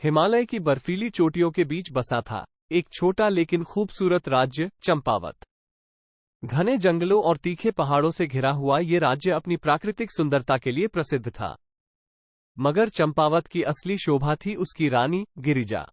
हिमालय की बर्फीली चोटियों के बीच बसा था एक छोटा लेकिन खूबसूरत राज्य चंपावत। घने जंगलों और तीखे पहाड़ों से घिरा हुआ ये राज्य अपनी प्राकृतिक सुंदरता के लिए प्रसिद्ध था। मगर चंपावत की असली शोभा थी उसकी रानी गिरिजा।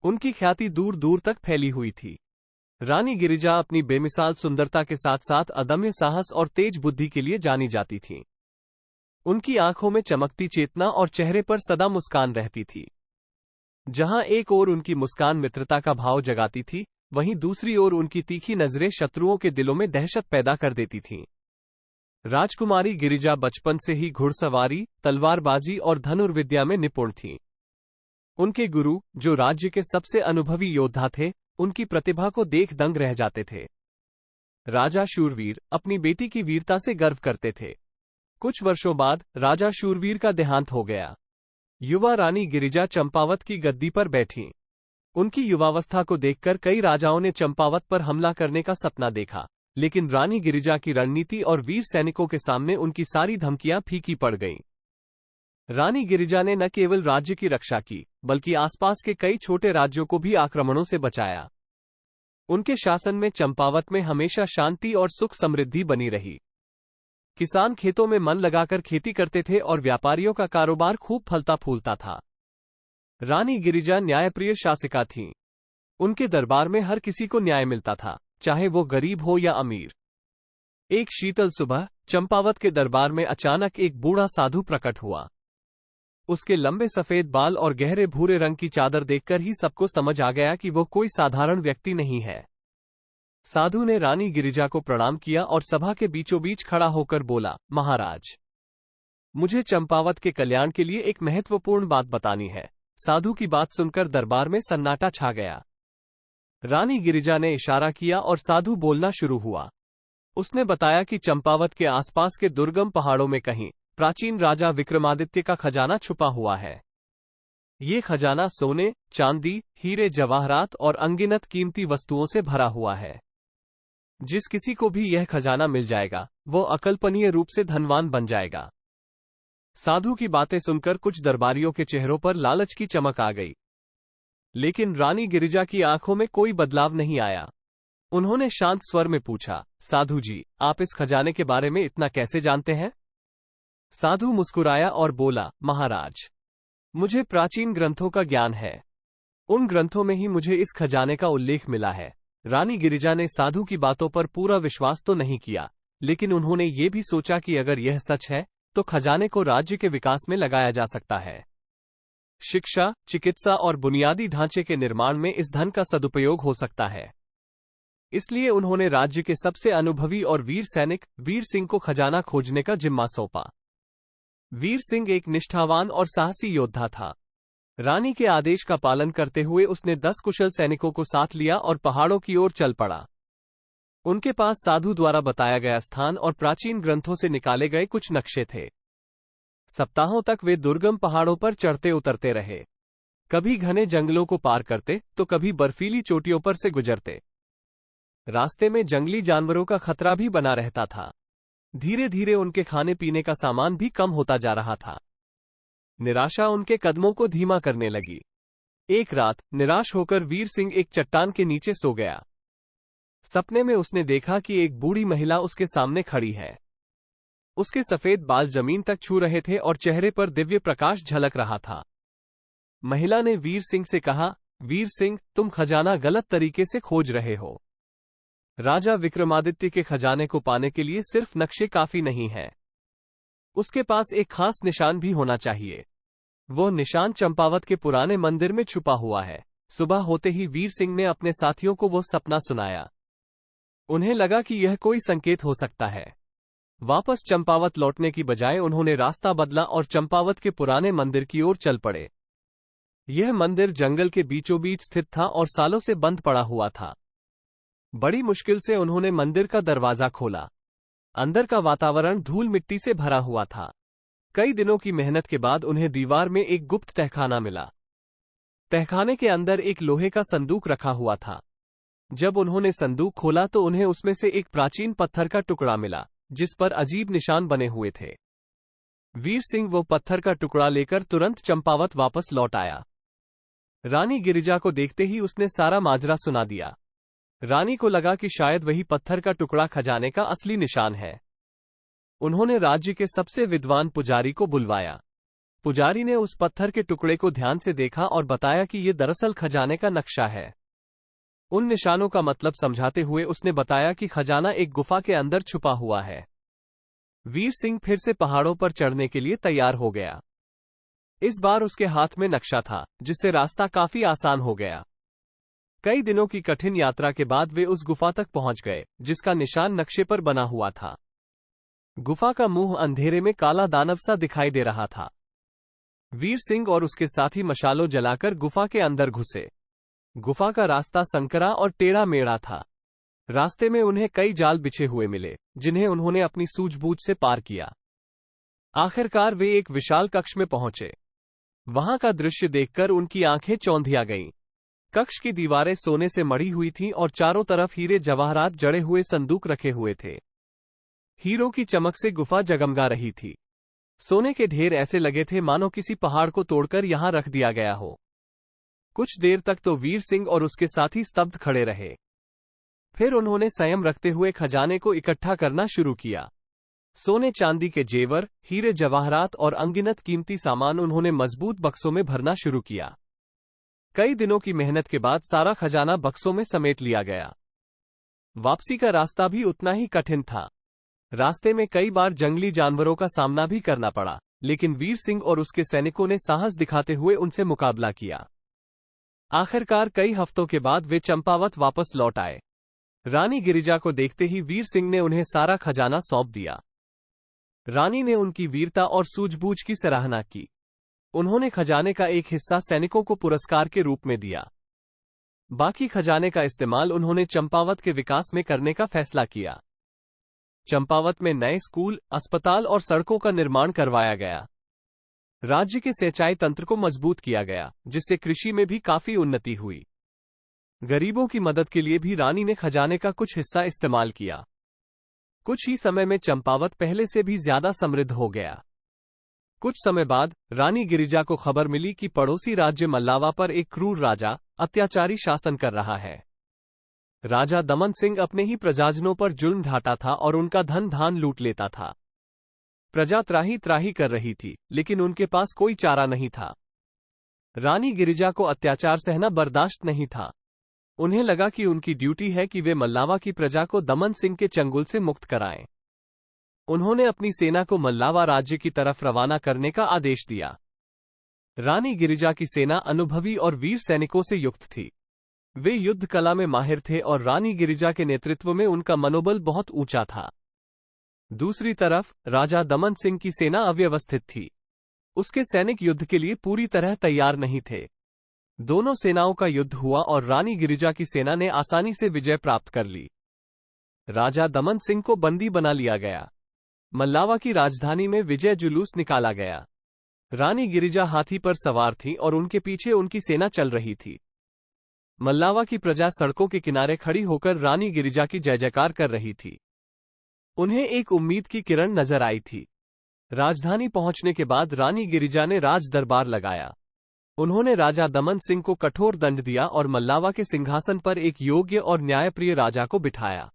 उनकी ख्याति दूर दूर तक फैली हुई थी। रानी गिरिजा अपनी बेमिसाल सुंदरता के साथ साथ अदम्य साहस और तेज बुद्धि के लिए जानी जाती थीं। उनकी आंखों में चमकती चेतना और चेहरे पर सदा मुस्कान रहती थी। जहां एक ओर उनकी मुस्कान मित्रता का भाव जगाती थी, वहीं दूसरी ओर उनकी तीखी नजरें शत्रुओं के दिलों में दहशत पैदा कर देती थीं। राजकुमारी गिरिजा बचपन से ही घुड़सवारी, तलवारबाजी और धनुर्विद्या में निपुण थीं। उनके गुरु, जो राज्य के सबसे अनुभवी योद्धा थे, उनकी प्रतिभा को देख दंग रह जाते थे। राजा शूरवीर अपनी बेटी की वीरता से गर्व करते थे। कुछ वर्षों बाद राजा शूरवीर का देहांत हो गया। युवा रानी गिरिजा चंपावत की गद्दी पर बैठीं। उनकी युवावस्था को देखकर कई राजाओं ने चंपावत पर हमला करने का सपना देखा, लेकिन रानी गिरिजा की रणनीति और वीर सैनिकों के सामने उनकी सारी धमकियां फीकी पड़ गईं। रानी गिरिजा ने न केवल राज्य की रक्षा की, बल्कि आसपास के कई छोटे राज्यों को भी आक्रमणों से बचाया। उनके शासन में चंपावत में हमेशा शांति और सुख समृद्धि बनी रही। किसान खेतों में मन लगाकर खेती करते थे और व्यापारियों का कारोबार खूब फलता फूलता था। रानी गिरिजा न्यायप्रिय शासिका थीं। उनके दरबार में हर किसी को न्याय मिलता था, चाहे वो गरीब हो या अमीर। एक शीतल सुबह चंपावत के दरबार में अचानक एक बूढ़ा साधु प्रकट हुआ। उसके लंबे सफेद बाल और गहरे भूरे रंग की चादर देखकर ही सबको समझ आ गया कि वो कोई साधारण व्यक्ति नहीं है। साधु ने रानी गिरिजा को प्रणाम किया और सभा के बीचों बीच खड़ा होकर बोला, महाराज, मुझे चंपावत के कल्याण के लिए एक महत्वपूर्ण बात बतानी है। साधु की बात सुनकर दरबार में सन्नाटा छा गया। रानी गिरिजा ने इशारा किया और साधु बोलना शुरू हुआ। उसने बताया कि चंपावत के आसपास के दुर्गम पहाड़ों में कहीं प्राचीन राजा विक्रमादित्य का खजाना छुपा हुआ है। ये खजाना सोने, चांदी, हीरे जवाहरात और अनगिनत कीमती वस्तुओं से भरा हुआ है। जिस किसी को भी यह खजाना मिल जाएगा, वो अकल्पनीय रूप से धनवान बन जाएगा। साधु की बातें सुनकर कुछ दरबारियों के चेहरों पर लालच की चमक आ गई, लेकिन रानी गिरिजा की आंखों में कोई बदलाव नहीं आया। उन्होंने शांत स्वर में पूछा, साधु जी, आप इस खजाने के बारे में इतना कैसे जानते हैं? साधु मुस्कुराया और बोला, महाराज, मुझे प्राचीन ग्रंथों का ज्ञान है। उन ग्रंथों में ही मुझे इस खजाने का उल्लेख मिला है। रानी गिरिजा ने साधु की बातों पर पूरा विश्वास तो नहीं किया, लेकिन उन्होंने ये भी सोचा कि अगर यह सच है, तो खजाने को राज्य के विकास में लगाया जा सकता है। शिक्षा, चिकित्सा और बुनियादी ढांचे के निर्माण में इस धन का सदुपयोग हो सकता है। इसलिए उन्होंने राज्य के सबसे अनुभवी और वीर सैनिक वीर सिंह को खजाना खोजने का जिम्मा सौंपा। वीर सिंह एक निष्ठावान और साहसी योद्धा था। रानी के आदेश का पालन करते हुए उसने 10 कुशल सैनिकों को साथ लिया और पहाड़ों की ओर चल पड़ा। उनके पास साधु द्वारा बताया गया स्थान और प्राचीन ग्रंथों से निकाले गए कुछ नक्शे थे। सप्ताहों तक वे दुर्गम पहाड़ों पर चढ़ते उतरते रहे। कभी घने जंगलों को पार करते, तो कभी बर्फीली चोटियों पर से गुजरते। रास्ते में जंगली जानवरों का खतरा भी बना रहता था। धीरे धीरे उनके खाने पीने का सामान भी कम होता जा रहा था। निराशा उनके कदमों को धीमा करने लगी। एक रात निराश होकर वीर सिंह एक चट्टान के नीचे सो गया। सपने में उसने देखा कि एक बूढ़ी महिला उसके सामने खड़ी है। उसके सफेद बाल जमीन तक छू रहे थे और चेहरे पर दिव्य प्रकाश झलक रहा था। महिला ने वीर सिंह से कहा, वीर सिंह, तुम खजाना गलत तरीके से खोज रहे हो। राजा विक्रमादित्य के खजाने को पाने के लिए सिर्फ नक्शे काफी नहीं है। उसके पास एक खास निशान भी होना चाहिए। वो निशान चंपावत के पुराने मंदिर में छुपा हुआ है। सुबह होते ही वीर सिंह ने अपने साथियों को वो सपना सुनाया। उन्हें लगा कि यह कोई संकेत हो सकता है। वापस चंपावत लौटने की बजाय उन्होंने रास्ता बदला और चंपावत के पुराने मंदिर की ओर चल पड़े। यह मंदिर जंगल के बीचों बीच स्थित था और सालों से बंद पड़ा हुआ था। बड़ी मुश्किल से उन्होंने मंदिर का दरवाजा खोला। अंदर का वातावरण धूल मिट्टी से भरा हुआ था। कई दिनों की मेहनत के बाद उन्हें दीवार में एक गुप्त तहखाना मिला। तहखाने के अंदर एक लोहे का संदूक रखा हुआ था। जब उन्होंने संदूक खोला तो उन्हें उसमें से एक प्राचीन पत्थर का टुकड़ा मिला, जिस पर अजीब निशान बने हुए थे। वीर सिंह वो पत्थर का टुकड़ा लेकर तुरंत चंपावत वापस लौट आया। रानी गिरिजा को देखते ही उसने सारा माजरा सुना दिया। रानी को लगा कि शायद वही पत्थर का टुकड़ा खजाने का असली निशान है। उन्होंने राज्य के सबसे विद्वान पुजारी को बुलवाया। पुजारी ने उस पत्थर के टुकड़े को ध्यान से देखा और बताया कि यह दरअसल खजाने का नक्शा है। उन निशानों का मतलब समझाते हुए उसने बताया कि खजाना एक गुफा के अंदर छुपा हुआ है। वीर सिंह फिर से पहाड़ों पर चढ़ने के लिए तैयार हो गया। इस बार उसके हाथ में नक्शा था, जिससे रास्ता काफी आसान हो गया। कई दिनों की कठिन यात्रा के बाद वे उस गुफा तक पहुंच गए, जिसका निशान नक्शे पर बना हुआ था। गुफा का मुंह अंधेरे में काला दानव सा दिखाई दे रहा था। वीर सिंह और उसके साथी मशालों जलाकर गुफा के अंदर घुसे। गुफा का रास्ता संकरा और टेढ़ा मेढ़ा था। रास्ते में उन्हें कई जाल बिछे हुए मिले, जिन्हें उन्होंने अपनी सूझबूझ से पार किया। आखिरकार वे एक विशाल कक्ष में पहुंचे। वहां का दृश्य देखकर उनकी आंखें चौंधिया गईं। कक्ष की दीवारें सोने से मढ़ी हुई थीं और चारों तरफ हीरे जवाहरात जड़े हुए संदूक रखे हुए थे। हीरों की चमक से गुफा जगमगा रही थी। सोने के ढेर ऐसे लगे थे मानो किसी पहाड़ को तोड़कर यहां रख दिया गया हो। कुछ देर तक तो वीर सिंह और उसके साथी स्तब्ध खड़े रहे। फिर उन्होंने संयम रखते हुए खजाने को इकट्ठा करना शुरू किया। सोने चांदी के जेवर, हीरे जवाहरात और अनगिनत कीमती सामान उन्होंने मजबूत बक्सों में भरना शुरू किया। कई दिनों की मेहनत के बाद सारा खजाना बक्सों में समेट लिया गया। वापसी का रास्ता भी उतना ही कठिन था। रास्ते में कई बार जंगली जानवरों का सामना भी करना पड़ा, लेकिन वीर सिंह और उसके सैनिकों ने साहस दिखाते हुए उनसे मुकाबला किया। आखिरकार कई हफ्तों के बाद वे चंपावत वापस लौट आए। रानी गिरिजा को देखते ही वीर सिंह ने उन्हें सारा खजाना सौंप दिया। रानी ने उनकी वीरता और सूझबूझ की सराहना की। उन्होंने खजाने का एक हिस्सा सैनिकों को पुरस्कार के रूप में दिया। बाकी खजाने का इस्तेमाल उन्होंने चंपावत के विकास में करने का फैसला किया। चंपावत में नए स्कूल, अस्पताल और सड़कों का निर्माण करवाया गया। राज्य के सिंचाई तंत्र को मजबूत किया गया, जिससे कृषि में भी काफी उन्नति हुई। गरीबों की मदद के लिए भी रानी ने खजाने का कुछ हिस्सा इस्तेमाल किया। कुछ ही समय में चंपावत पहले से भी ज्यादा समृद्ध हो गया। कुछ समय बाद रानी गिरिजा को खबर मिली कि पड़ोसी राज्य मल्लावा पर एक क्रूर राजा अत्याचारी शासन कर रहा है। राजा दमन सिंह अपने ही प्रजाजनों पर जुल्म ढाता था और उनका धन धान लूट लेता था। प्रजा त्राही त्राही कर रही थी, लेकिन उनके पास कोई चारा नहीं था। रानी गिरिजा को अत्याचार सहना बर्दाश्त नहीं था। उन्हें लगा कि उनकी ड्यूटी है कि वे मल्लावा की प्रजा को दमन सिंह के चंगुल से मुक्त कराएं। उन्होंने अपनी सेना को मल्लावा राज्य की तरफ रवाना करने का आदेश दिया। रानी गिरिजा की सेना अनुभवी और वीर सैनिकों से युक्त थी। वे युद्ध कला में माहिर थे और रानी गिरिजा के नेतृत्व में उनका मनोबल बहुत ऊंचा था। दूसरी तरफ राजा दमन सिंह की सेना अव्यवस्थित थी। उसके सैनिक युद्ध के लिए पूरी तरह तैयार नहीं थे। दोनों सेनाओं का युद्ध हुआ और रानी गिरिजा की सेना ने आसानी से विजय प्राप्त कर ली। राजा दमन सिंह को बंदी बना लिया गया। मल्लावा की राजधानी में विजय जुलूस निकाला गया। रानी गिरिजा हाथी पर सवार थी और उनके पीछे उनकी सेना चल रही थी। मल्लावा की प्रजा सड़कों के किनारे खड़ी होकर रानी गिरिजा की जय जयकार कर रही थी। उन्हें एक उम्मीद की किरण नजर आई थी। राजधानी पहुंचने के बाद रानी गिरिजा ने राज दरबार लगाया। उन्होंने राजा दमन सिंह को कठोर दंड दिया और मल्लावा के सिंहासन पर एक योग्य और न्यायप्रिय राजा को बिठाया।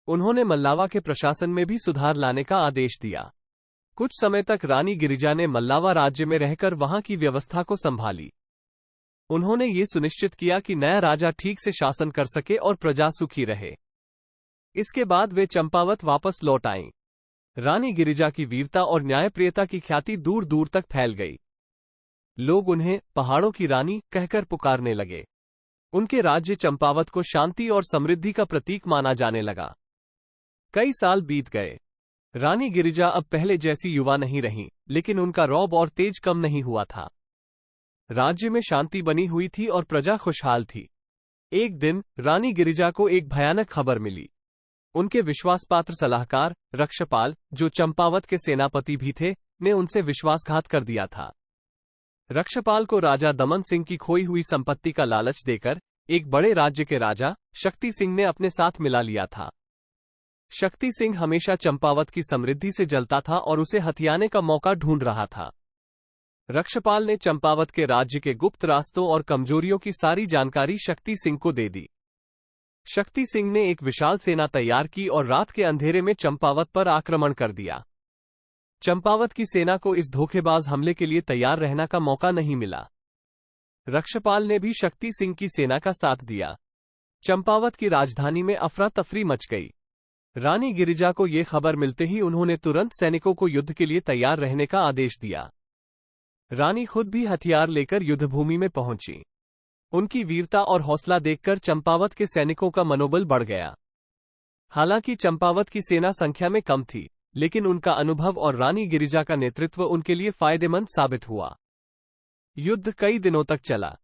उन्होंने मल्लावा के प्रशासन में भी सुधार लाने का आदेश दिया। कुछ समय तक रानी गिरिजा ने मल्लावा राज्य में रहकर वहां की व्यवस्था को संभाली। उन्होंने ये सुनिश्चित किया कि नया राजा ठीक से शासन कर सके और प्रजा सुखी रहे। इसके बाद वे चंपावत वापस लौट आईं। रानी गिरिजा की वीरता और न्यायप्रियता की ख्याति दूर दूर तक फैल गई। लोग उन्हें पहाड़ों की रानी कहकर पुकारने लगे। उनके राज्य चंपावत को शांति और समृद्धि का प्रतीक माना जाने लगा। कई साल बीत गए। रानी गिरिजा अब पहले जैसी युवा नहीं रहीं, लेकिन उनका रौब और तेज कम नहीं हुआ था। राज्य में शांति बनी हुई थी और प्रजा खुशहाल थी। एक दिन रानी गिरिजा को एक भयानक खबर मिली। उनके विश्वासपात्र सलाहकार रक्षपाल, जो चंपावत के सेनापति भी थे, ने उनसे विश्वासघात कर दिया था। रक्षपाल को राजा दमन सिंह की खोई हुई संपत्ति का लालच देकर एक बड़े राज्य के राजा शक्ति सिंह ने अपने साथ मिला लिया था। शक्ति सिंह हमेशा चंपावत की समृद्धि से जलता था और उसे हथियाने का मौका ढूंढ रहा था। रक्षपाल ने चंपावत के राज्य के गुप्त रास्तों और कमजोरियों की सारी जानकारी शक्ति सिंह को दे दी। शक्ति सिंह ने एक विशाल सेना तैयार की और रात के अंधेरे में चंपावत पर आक्रमण कर दिया। चंपावत की सेना को इस धोखेबाज हमले के लिए तैयार रहने का मौका नहीं मिला। रक्षपाल ने भी शक्ति सिंह की सेना का साथ दिया। चंपावत की राजधानी में अफरा तफरी मच गई। रानी गिरिजा को यह खबर मिलते ही उन्होंने तुरंत सैनिकों को युद्ध के लिए तैयार रहने का आदेश दिया। रानी खुद भी हथियार लेकर युद्धभूमि में पहुंची। उनकी वीरता और हौसला देखकर चंपावत के सैनिकों का मनोबल बढ़ गया। हालांकि चंपावत की सेना संख्या में कम थी, लेकिन उनका अनुभव और रानी गिरिजा का नेतृत्व उनके लिए फायदेमंद साबित हुआ। युद्ध कई दिनों तक चला।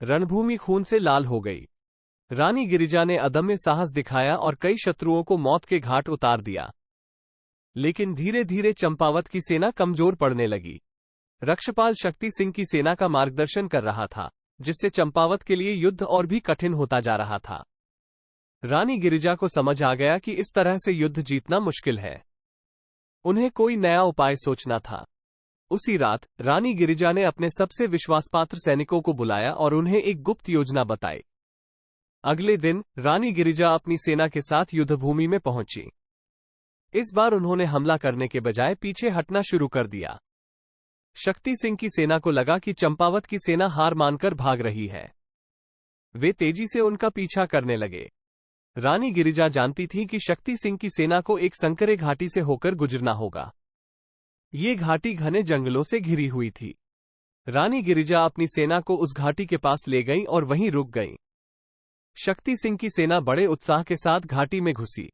रणभूमि खून से लाल हो गई। रानी गिरिजा ने अदम्य साहस दिखाया और कई शत्रुओं को मौत के घाट उतार दिया। लेकिन धीरे धीरे चंपावत की सेना कमजोर पड़ने लगी। रक्षपाल शक्ति सिंह की सेना का मार्गदर्शन कर रहा था, जिससे चंपावत के लिए युद्ध और भी कठिन होता जा रहा था। रानी गिरिजा को समझ आ गया कि इस तरह से युद्ध जीतना मुश्किल है। उन्हें कोई नया उपाय सोचना था। उसी रात रानी गिरिजा ने अपने सबसे विश्वासपात्र सैनिकों को बुलाया और उन्हें एक गुप्त योजना बताई। अगले दिन रानी गिरिजा अपनी सेना के साथ युद्धभूमि में पहुंची। इस बार उन्होंने हमला करने के बजाय पीछे हटना शुरू कर दिया। शक्ति सिंह की सेना को लगा कि चंपावत की सेना हार मानकर भाग रही है। वे तेजी से उनका पीछा करने लगे। रानी गिरिजा जानती थी कि शक्ति सिंह की सेना को एक संकरे घाटी से होकर गुजरना होगा। ये घाटी घने जंगलों से घिरी हुई थी। रानी गिरिजा अपनी सेना को उस घाटी के पास ले गई और वहीं रुक गई। शक्ति सिंह की सेना बड़े उत्साह के साथ घाटी में घुसी।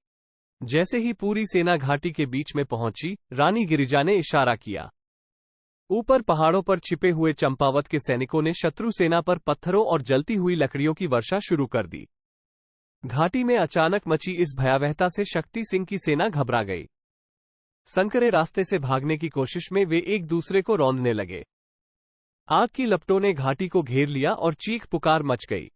जैसे ही पूरी सेना घाटी के बीच में पहुंची, रानी गिरिजा ने इशारा किया। ऊपर पहाड़ों पर छिपे हुए चंपावत के सैनिकों ने शत्रु सेना पर पत्थरों और जलती हुई लकड़ियों की वर्षा शुरू कर दी। घाटी में अचानक मची इस भयावहता से शक्ति सिंह की सेना घबरा गई। संकरे रास्ते से भागने की कोशिश में वे एक दूसरे को रौंदने लगे। आग की लपटों ने घाटी को घेर लिया और चीख पुकार मच गई।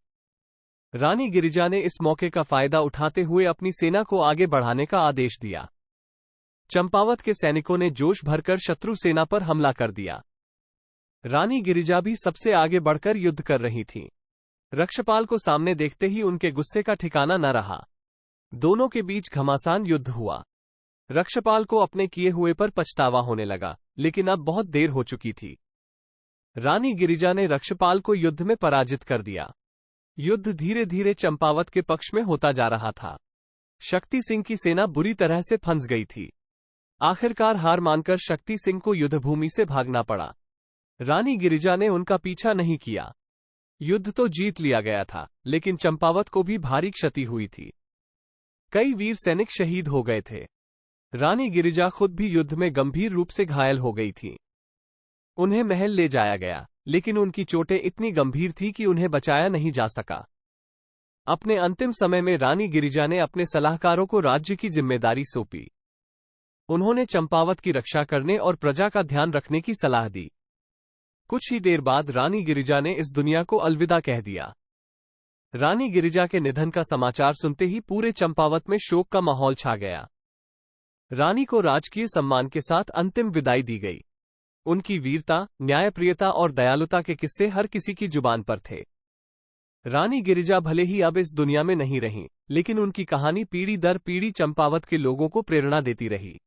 रानी गिरिजा ने इस मौके का फायदा उठाते हुए अपनी सेना को आगे बढ़ाने का आदेश दिया। चंपावत के सैनिकों ने जोश भरकर शत्रु सेना पर हमला कर दिया। रानी गिरिजा भी सबसे आगे बढ़कर युद्ध कर रही थी। रक्षपाल को सामने देखते ही उनके गुस्से का ठिकाना न रहा। दोनों के बीच घमासान युद्ध हुआ। रक्षपाल को अपने किए हुए पर पछतावा होने लगा, लेकिन अब बहुत देर हो चुकी थी। रानी गिरिजा ने रक्षपाल को युद्ध में पराजित कर दिया। युद्ध धीरे धीरे चंपावत के पक्ष में होता जा रहा था। शक्ति सिंह की सेना बुरी तरह से फंस गई थी। आखिरकार हार मानकर शक्ति सिंह को युद्धभूमि से भागना पड़ा। रानी गिरिजा ने उनका पीछा नहीं किया। युद्ध तो जीत लिया गया था, लेकिन चंपावत को भी भारी क्षति हुई थी। कई वीर सैनिक शहीद हो गए थे। रानी गिरिजा खुद भी युद्ध में गंभीर रूप से घायल हो गई थी। उन्हें महल ले जाया गया, लेकिन उनकी चोटें इतनी गंभीर थी कि उन्हें बचाया नहीं जा सका। अपने अंतिम समय में रानी गिरिजा ने अपने सलाहकारों को राज्य की जिम्मेदारी सौंपी। उन्होंने चंपावत की रक्षा करने और प्रजा का ध्यान रखने की सलाह दी। कुछ ही देर बाद रानी गिरिजा ने इस दुनिया को अलविदा कह दिया। रानी गिरिजा के निधन का समाचार सुनते ही पूरे चंपावत में शोक का माहौल छा गया। रानी को राजकीय सम्मान के साथ अंतिम विदाई दी गई। उनकी वीरता, न्यायप्रियता और दयालुता के किस्से हर किसी की जुबान पर थे। रानी गिरिजा भले ही अब इस दुनिया में नहीं रहीं, लेकिन उनकी कहानी पीढ़ी दर पीढ़ी चंपावत के लोगों को प्रेरणा देती रही।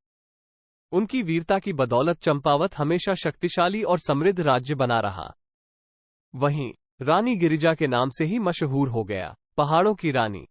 उनकी वीरता की बदौलत चंपावत हमेशा शक्तिशाली और समृद्ध राज्य बना रहा। वहीं रानी गिरिजा के नाम से ही मशहूर हो गया, पहाड़ों की रानी।